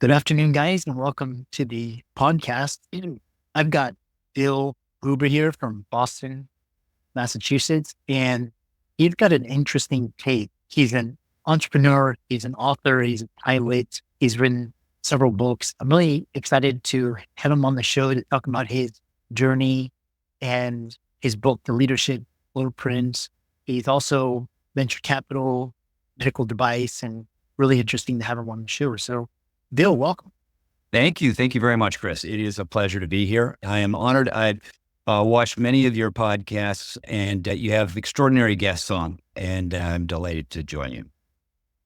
Good afternoon, guys, and welcome to the podcast. I've got Bill Gruber here from Boston, Massachusetts, and he's got an interesting take. He's an entrepreneur, he's an author, he's a pilot, he's written several books. I'm really excited to have him on the show to talk about his journey and his book, The Leadership Blueprint. He's also venture capital, medical device, and really interesting to have him on the show. So, Bill, welcome. Thank you. Thank you very much, Chris. It is a pleasure to be here. I am honored. I've watched many of your podcasts and you have extraordinary guests on, and I'm delighted to join you.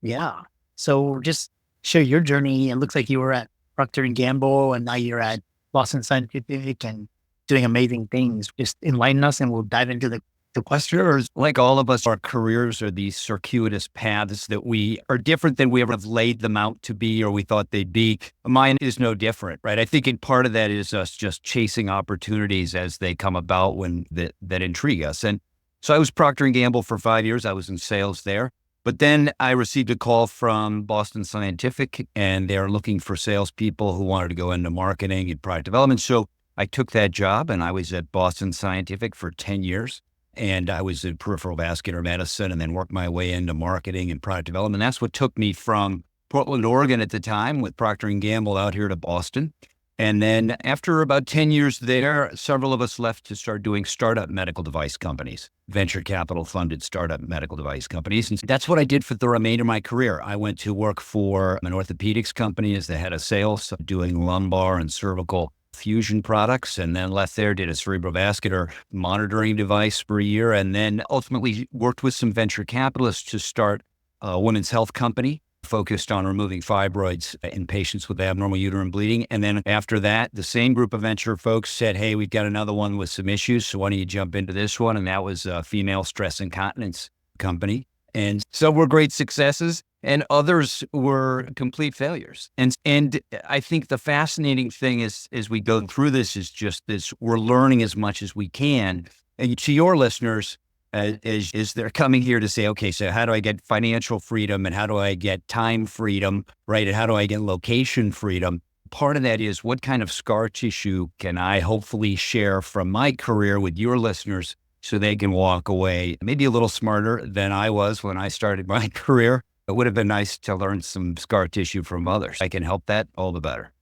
Yeah. So just share your journey. It looks like you were at Procter Gamble and now you're at Boston Scientific and doing amazing things. Just enlighten us and we'll dive into the question. Sure. Like all of us, our careers are these circuitous paths that we are different than we ever have laid them out to be or we thought they'd be. Mine is no different, right? I think part of that is us just chasing opportunities as they come about that intrigue us. And so I was Procter Gamble for 5 years. I was in sales there. But then I received a call from Boston Scientific, and they're looking for salespeople who wanted to go into marketing and product development. So I took that job, and I was at Boston Scientific for 10 years. And I was in peripheral vascular medicine and then worked my way into marketing and product development. That's what took me from Portland, Oregon at the time with Procter & Gamble out here to Boston. And then after about 10 years there, several of us left to start doing startup medical device companies, venture capital funded startup medical device companies. And that's what I did for the remainder of my career. I went to work for an orthopedics company as the head of sales, doing lumbar and cervical fusion products, and then left there, did a cerebrovascular monitoring device for a year, and then ultimately worked with some venture capitalists to start a women's health company focused on removing fibroids in patients with abnormal uterine bleeding. And then after that, the same group of venture folks said, hey, we've got another one with some issues, so why don't you jump into this one? And that was a female stress incontinence company. And some were great successes and others were complete failures. And I think the fascinating thing is, as we go through this, is just this, we're learning as much as we can. And to your listeners, is they're coming here to say, okay, so how do I get financial freedom and how do I get time freedom, right? And how do I get location freedom? Part of that is what kind of scar tissue can I hopefully share from my career with your listeners so they can walk away maybe a little smarter than I was when I started my career. It would have been nice to learn some scar tissue from others. I can help that, all the better.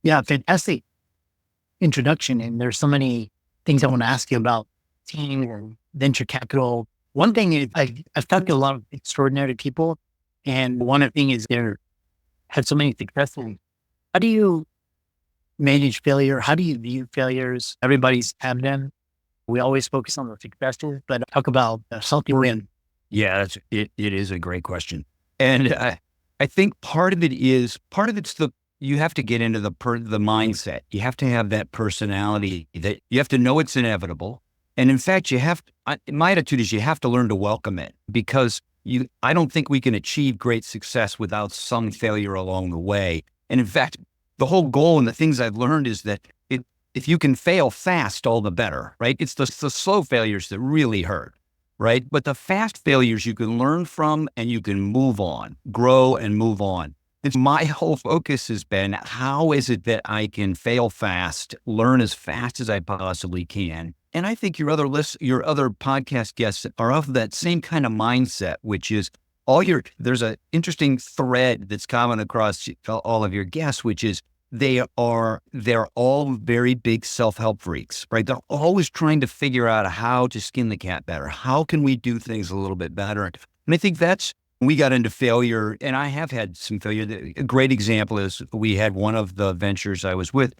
Yeah, fantastic introduction. And there's so many things I want to ask you about team and venture capital. One thing is I've talked to a lot of extraordinary people, and one of the things is they have so many successes. How do you manage failure? How do you view failures? Everybody's had them. We always focus on the successes, but talk about something win. Yeah, it is a great question. And I think part of it's you have to get into the mindset. You have to have that personality that you have to know it's inevitable. And in fact, my attitude is you have to learn to welcome it, because I don't think we can achieve great success without some failure along the way. And in fact, the whole goal and the things I've learned is that if you can fail fast, all the better, right? It's the slow failures that really hurt, right? But the fast failures you can learn from and you can move on, grow and move on. And my whole focus has been, how is it that I can fail fast, learn as fast as I possibly can? And I think your other podcast guests are of that same kind of mindset, which is there's an interesting thread that's common across all of your guests, which is they're all very big self-help freaks, right? They're always trying to figure out how to skin the cat better. How can we do things a little bit better? And I think we got into failure, and I have had some failure. A great example is we had one of the ventures I was with.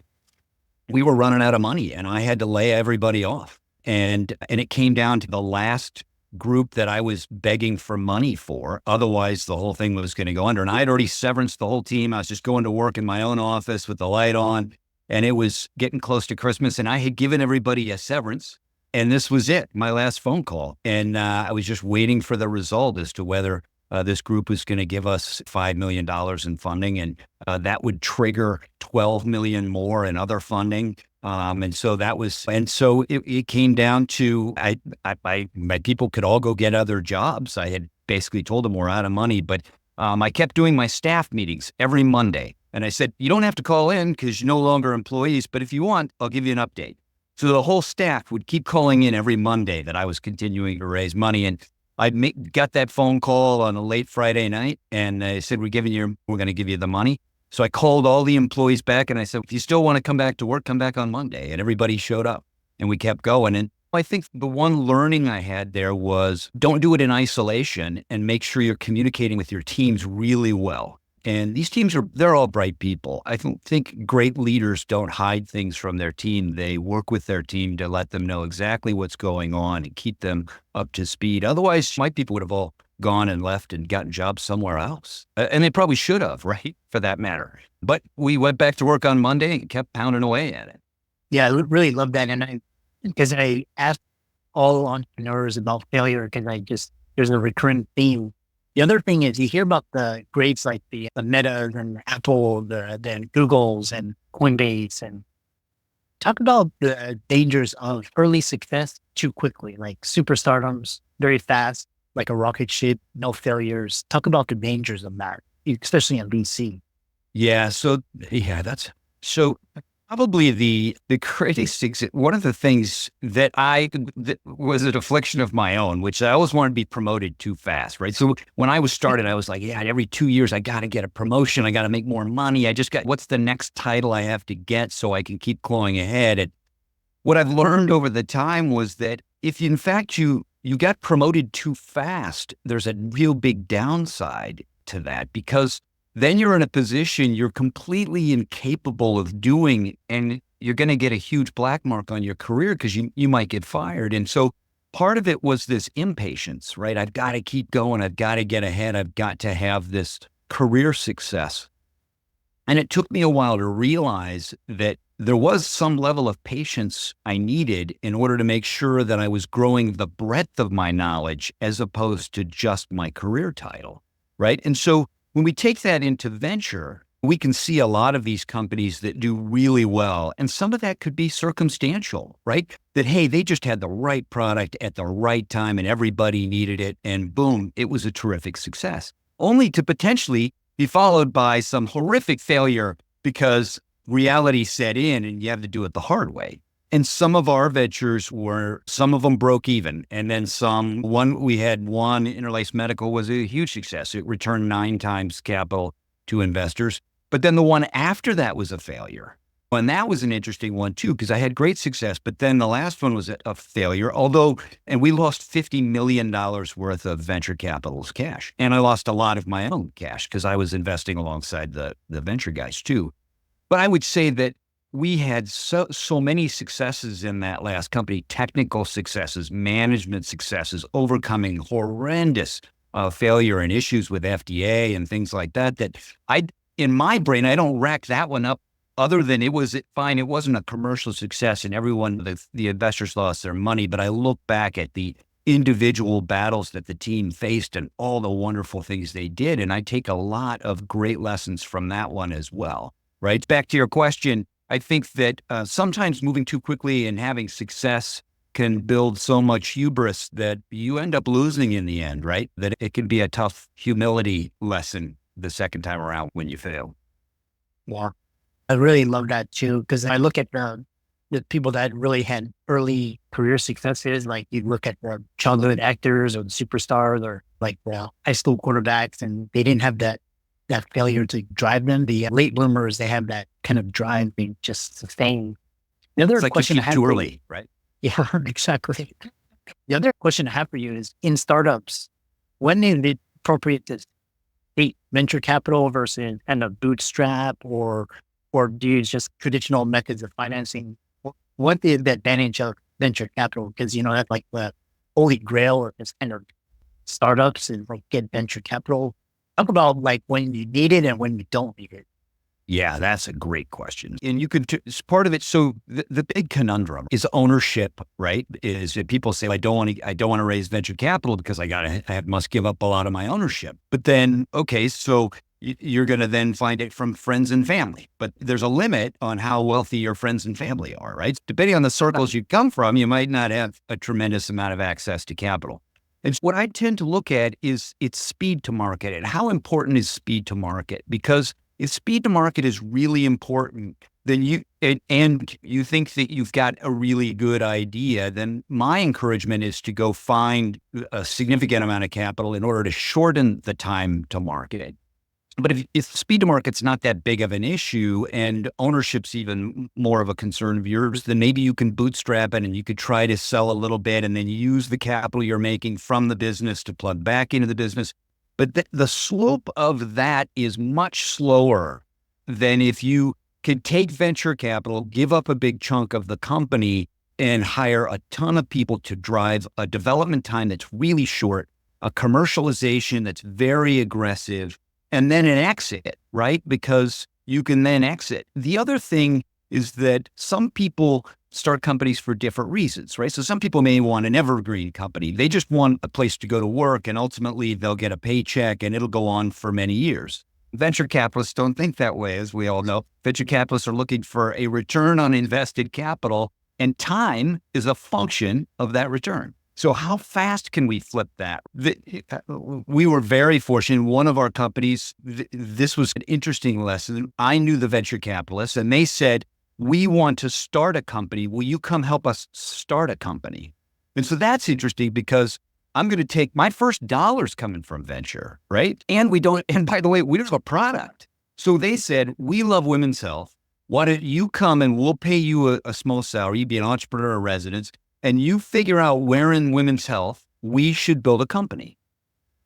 We were running out of money and I had to lay everybody off. And it came down to the last group that I was begging for money for. Otherwise, the whole thing was going to go under. And I had already severanced the whole team. I was just going to work in my own office with the light on, and it was getting close to Christmas. And I had given everybody a severance, and this was it, my last phone call. And I was just waiting for the result as to whether this group was going to give us $5 million in funding, and that would trigger $12 million more in other funding. And so it came down to, my people could all go get other jobs. I had basically told them we're out of money, but I kept doing my staff meetings every Monday. And I said, you don't have to call in because you're no longer employees, but if you want, I'll give you an update. So the whole staff would keep calling in every Monday that I was continuing to raise money. And got that phone call on a late Friday night, and they said, we're going to give you the money. So I called all the employees back and I said, if you still want to come back to work, come back on Monday. And everybody showed up and we kept going. And I think the one learning I had there was don't do it in isolation and make sure you're communicating with your teams really well. And these teams they're all bright people. I think great leaders don't hide things from their team. They work with their team to let them know exactly what's going on and keep them up to speed. Otherwise, my people would have all gone and left and gotten jobs somewhere else. And they probably should have, right? For that matter. But we went back to work on Monday and kept pounding away at it. Yeah, I really love that. And because I ask all entrepreneurs about failure, because there's a recurrent theme. The other thing is you hear about the greats like the Metas and Apple, the Googles and Coinbase, and talk about the dangers of early success too quickly, like super stardoms, very fast, like a rocket ship, no failures. Talk about the dangers of that, especially in VC. Yeah. So probably the greatest, one of the things that was a deflection of my own, which I always wanted to be promoted too fast, right? So when I was started, I was like, yeah, every 2 years, I got to get a promotion. I got to make more money. What's the next title I have to get so I can keep going ahead? And what I've learned over the time was that if in fact you got promoted too fast, there's a real big downside to that, because then you're in a position you're completely incapable of doing, and you're going to get a huge black mark on your career because you might get fired. And so part of it was this impatience, right? I've got to keep going. I've got to get ahead. I've got to have this career success. And it took me a while to realize that there was some level of patience I needed in order to make sure that I was growing the breadth of my knowledge as opposed to just my career title, right? And so when we take that into venture, we can see a lot of these companies that do really well. And some of that could be circumstantial, right? That, hey, they just had the right product at the right time and everybody needed it. And boom, it was a terrific success. Only to potentially be followed by some horrific failure because reality set in and you have to do it the hard way. And some of our ventures some of them broke even. And then we had one, Interlace Medical, was a huge success. It returned 9 times capital to investors. But then the one after that was a failure. And that was an interesting one too, because I had great success. But then the last one was a failure, and we lost $50 million worth of venture capital's cash. And I lost a lot of my own cash because I was investing alongside the venture guys too. But I would say that we had so many successes in that last company, technical successes, management successes, overcoming horrendous failure and issues with FDA and things like that, that in my brain, I don't rack that one up other than it was fine. It wasn't a commercial success and the investors lost their money. But I look back at the individual battles that the team faced and all the wonderful things they did. And I take a lot of great lessons from that one as well, right? Back to your question. I think that sometimes moving too quickly and having success can build so much hubris that you end up losing in the end, right? That it can be a tough humility lesson the second time around when you fail. Yeah, I really love that too, because I look at the people that really had early career successes, like you look at the childhood actors or the superstars or like the high school quarterbacks, and they didn't have that failure to drive them. The late bloomers, they have that kind of drive being just sustain. The other question I have too early, right? Yeah, exactly. The other question I have for you is in startups, when is it appropriate to take venture capital versus kind of bootstrap or do you use just traditional methods of financing? What is the advantage of venture capital? Because, that's like the holy grail or this kind of startups and like get venture capital. Talk about like when you need it and when you don't need it. Yeah, that's a great question. And you could, it's part of it. So the big conundrum is ownership, right? Is that people say, I don't want to raise venture capital because I must give up a lot of my ownership. But then, okay, so you're going to then find it from friends and family, but there's a limit on how wealthy your friends and family are, right? Depending on the circles you come from, you might not have a tremendous amount of access to capital. And what I tend to look at is its speed to market and how important is speed to market, because if speed to market is really important, then and you think that you've got a really good idea, then my encouragement is to go find a significant amount of capital in order to shorten the time to market. But if speed to market's not that big of an issue and ownership's even more of a concern of yours, then maybe you can bootstrap it and you could try to sell a little bit and then use the capital you're making from the business to plug back into the business. But the slope of that is much slower than if you could take venture capital, give up a big chunk of the company, and hire a ton of people to drive a development time that's really short, a commercialization that's very aggressive, and then an exit, right? Because you can then exit. The other thing is that some people start companies for different reasons, right? So some people may want an evergreen company. They just want a place to go to work, and ultimately they'll get a paycheck and it'll go on for many years. Venture capitalists don't think that way, as we all know. Venture capitalists are looking for a return on invested capital, and time is a function of that return. So how fast can we flip that? We were very fortunate. One of our companies, this was an interesting lesson. I knew the venture capitalists, and they said, we want to start a company. Will you come help us start a company? And so that's interesting because I'm going to take my first dollars coming from venture, right? And by the way, we don't have a product. So they said, we love women's health. Why don't you come and we'll pay you a small salary, be an entrepreneur in residence, and you figure out where in women's health we should build a company.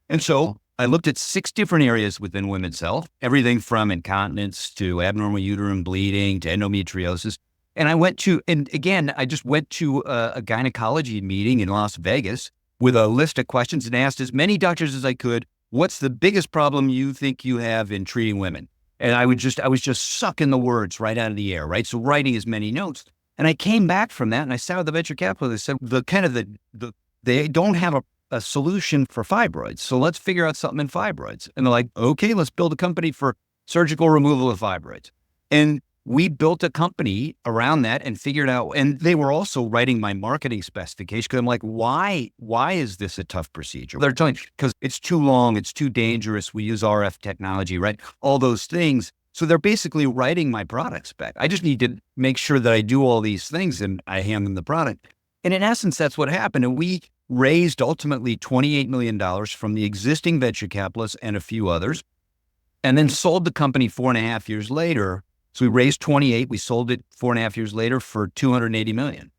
And so I looked at 6 different areas within women's health, everything from incontinence to abnormal uterine bleeding to endometriosis. And I just went to a gynecology meeting in Las Vegas with a list of questions and asked as many doctors as I could, what's the biggest problem you think you have in treating women? And I was just sucking the words right out of the air, right? So writing as many notes. And I came back from that and I sat with the venture capitalists and said, they don't have a solution for fibroids. So let's figure out something in fibroids. And they're like, okay, let's build a company for surgical removal of fibroids. And we built a company around that and figured out, and they were also writing my marketing specification because I'm like, why is this a tough procedure? They're telling me, because it's too long, it's too dangerous. We use RF technology, right? All those things. So they're basically writing my product spec. I just need to make sure that I do all these things and I hand them the product. And in essence, that's what happened. And we raised ultimately $28 million from the existing venture capitalists and a few others, and then sold the company 4.5 years later. So we raised 28, we sold it 4.5 years later for $280 million.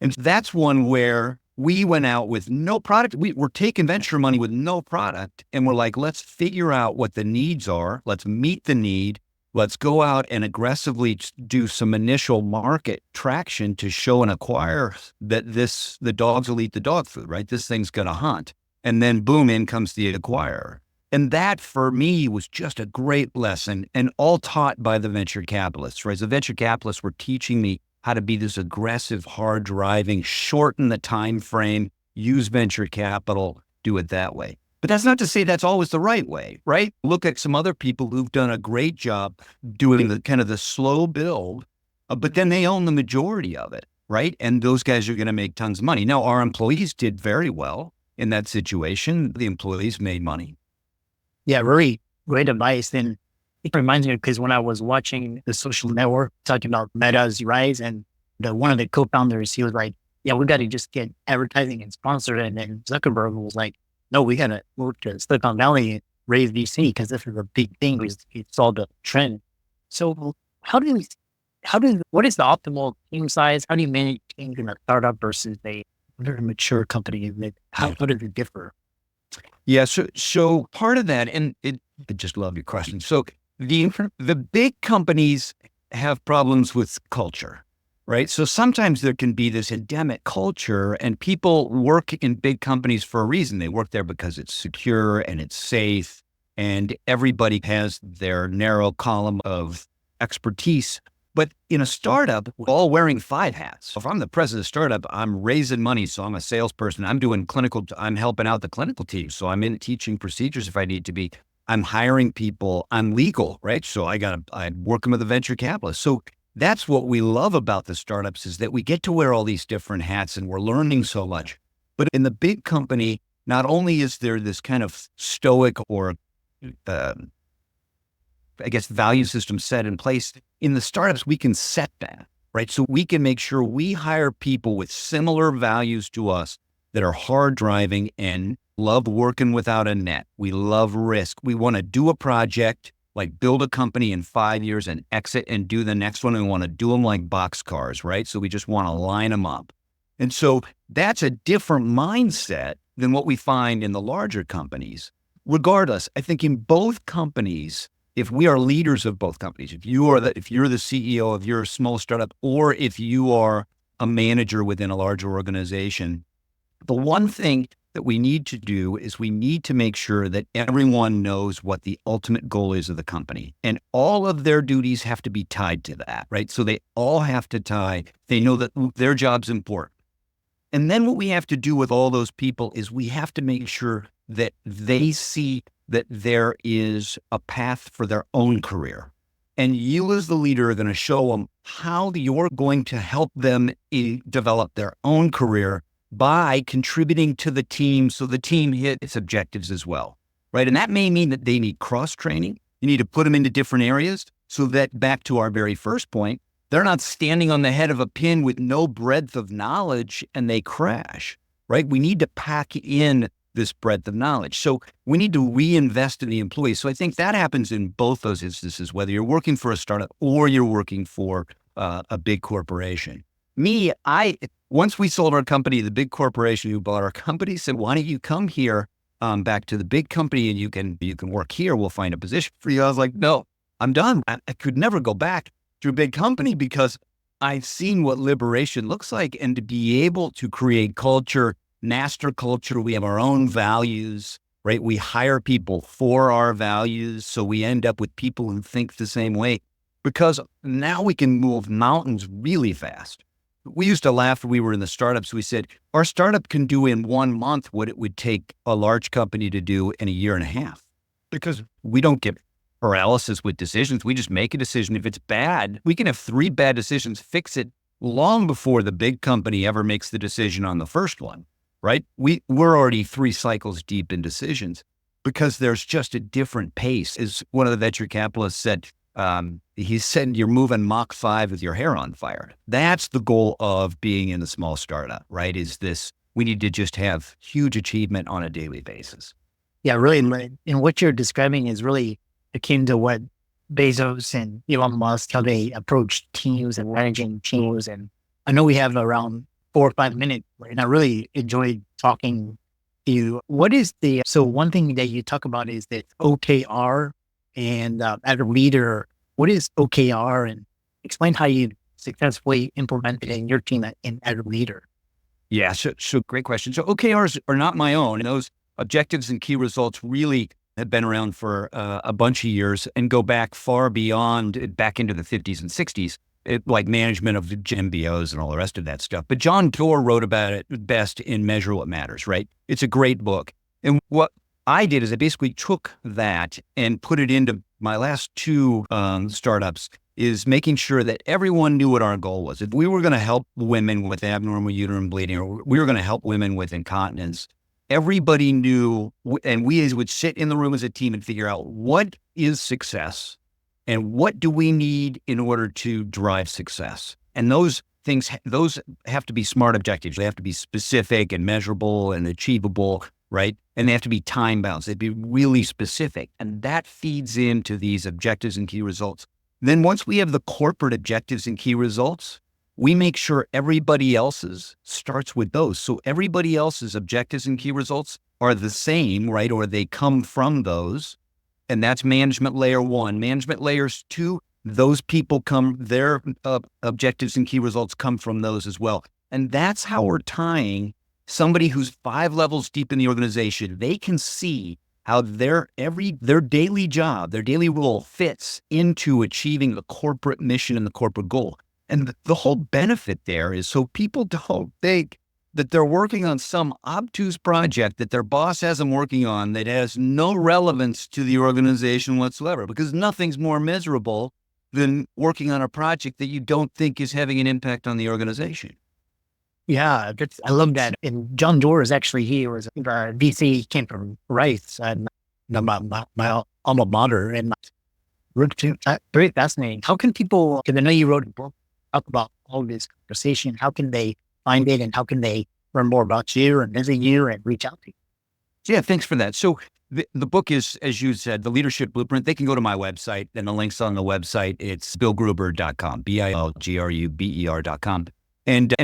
And that's one where we went out with no product. We're taking venture money with no product. And we're like, let's figure out what the needs are. Let's meet the need. Let's go out and aggressively do some initial market traction to show and acquire that the dogs will eat the dog food, right? This thing's going to hunt. And then boom, in comes the acquirer. And that for me was just a great lesson and all taught by the venture capitalists, right? The venture capitalists were teaching me how to be this aggressive, hard driving, shorten the time frame, use venture capital, do it that way. But that's not to say that's always the right way, right? Look at some other people who've done a great job doing the kind of the slow build, but then they own the majority of it, right? And those guys are going to make tons of money. Now, our employees did very well in that situation. The employees made money. Yeah, really great advice. And it reminds me because when I was watching The Social Network talking about Meta's rise, and one of the co-founders, he was like, yeah, we got to just get advertising and sponsor it. And then Zuckerberg was like, no, we got to move to Silicon Valley and raise VC because this is a big thing. We saw the trend. So what is the optimal team size? How do you manage teams in a startup versus a very mature company? How does it differ? Yeah. So part of that, and I just love your question. So the big companies have problems with culture, right? So sometimes there can be this endemic culture and people work in big companies for a reason. They work there because it's secure and it's safe and everybody has their narrow column of expertise. But in a startup, we're all wearing 5 hats. If I'm the president of the startup, I'm raising money. So I'm a salesperson. I'm helping out the clinical team. So I'm in teaching procedures if I need to be. I'm hiring people. I'm legal, right? So I'm working with a venture capitalist. So that's what we love about the startups is that we get to wear all these different hats and we're learning so much. But in the big company, not only is there this kind of stoic or I guess, value system set in place. In the startups, we can set that, right? So we can make sure we hire people with similar values to us that are hard driving and love working without a net. We love risk. We want to do a project, like build a company in 5 years and exit and do the next one. And we want to do them like boxcars, right? So we just want to line them up. And so that's a different mindset than what we find in the larger companies. Regardless, I think in both companies, if we are leaders of both companies, if you're the CEO of your small startup, or if you are a manager within a larger organization, the one thing that we need to do is we need to make sure that everyone knows what the ultimate goal is of the company. And all of their duties have to be tied to that, right? So they all have to they know that their job's important. And then what we have to do with all those people is we have to make sure that they see that there is a path for their own career. And you as the leader are going to show them how you're going to help them develop their own career by contributing to the team so the team hit its objectives as well, right? And that may mean that they need cross-training. You need to put them into different areas so that, back to our very first point, they're not standing on the head of a pin with no breadth of knowledge and they crash, right? We need to pack in this breadth of knowledge. So we need to reinvest in the employees. So I think that happens in both those instances, whether you're working for a startup or you're working for a big corporation. Once we sold our company, the big corporation who bought our company said, why don't you come here back to the big company and you can work here. We'll find a position for you. I was like, no, I'm done. I could never go back to a big company because I've seen what liberation looks like, and to be able to create culture, master culture. We have our own values, right? We hire people for our values. So we end up with people who think the same way, because now we can move mountains really fast. We used to laugh when we were in the startups. We said, our startup can do in 1 month what it would take a large company to do in a year and a half, because we don't get paralysis with decisions. We just make a decision. If it's bad, we can have 3 bad decisions, fix it long before the big company ever makes the decision on the first one, right? We're already 3 cycles deep in decisions because there's just a different pace. As one of the venture capitalists said, he said, you're moving Mach 5 with your hair on fire. That's the goal of being in the small startup, right? We need to just have huge achievement on a daily basis. Yeah, really. And what you're describing is really akin to what Bezos and Elon Musk, how they approach teams and managing teams. And I know we have around 4 or 5 minutes, and I really enjoyed talking to you. So one thing that you talk about is that OKR, and as a leader, what is OKR, and explain how you successfully implemented it in your team and as a leader. Yeah, so great question. So OKRs are not my own. And those objectives and key results really have been around for a bunch of years and go back far beyond, back into the 50s and 60s, like management of MBOs and all the rest of that stuff. But John Doerr wrote about it best in Measure What Matters, right? It's a great book. And what I did is I basically took that and put it into my last 2 startups, is making sure that everyone knew what our goal was. If we were going to help women with abnormal uterine bleeding, or we were going to help women with incontinence, everybody knew, and we would sit in the room as a team and figure out what is success and what do we need in order to drive success. And those have to be smart objectives. They have to be specific and measurable and achievable, right? And they have to be time bound. They'd be really specific. And that feeds into these objectives and key results. Then once we have the corporate objectives and key results, we make sure everybody else's starts with those. So everybody else's objectives and key results are the same, right? Or they come from those. And that's management layer 1. Management layers 2, those people their objectives and key results come from those as well. And that's how we're tying somebody who's 5 levels deep in the organization. They can see how their daily job, their daily role fits into achieving the corporate mission and the corporate goal. And the whole benefit there is so people don't think that they're working on some obtuse project that their boss has them working on that has no relevance to the organization whatsoever, because nothing's more miserable than working on a project that you don't think is having an impact on the organization. Yeah, I love that. And John Doerr is actually, he was VC, came from Rice, and my alma mater. And Very fascinating. How can people, because I know you wrote a book, talk about all this conversation, how can they find it and how can they learn more about you and visit you and reach out to you? Yeah, thanks for that. So the book is, as you said, the leadership blueprint. They can go to my website and the link's on the website. It's billgruber.com, BILGRUBER.com. And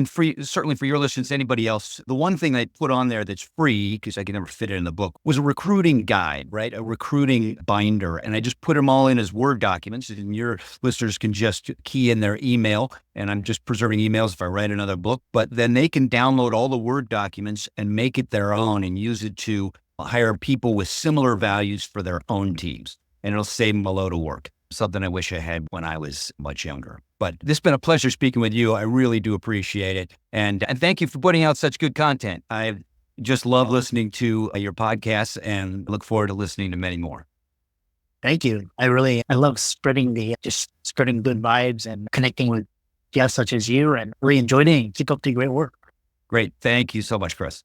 certainly for your listeners, anybody else, the one thing I put on there that's free, because I can never fit it in the book, was a recruiting guide, right? A recruiting binder. And I just put them all in as Word documents. And your listeners can just key in their email. And I'm just preserving emails if I write another book. But then they can download all the Word documents and make it their own and use it to hire people with similar values for their own teams. And it'll save them a load of work. Something I wish I had when I was much younger. But this has been a pleasure speaking with you. I really do appreciate it. And thank you for putting out such good content. I just love listening to your podcasts and look forward to listening to many more. Thank you. I love spreading spreading good vibes and connecting with guests such as you, and really enjoyed it and keep up the great work. Great. Thank you so much, Chris.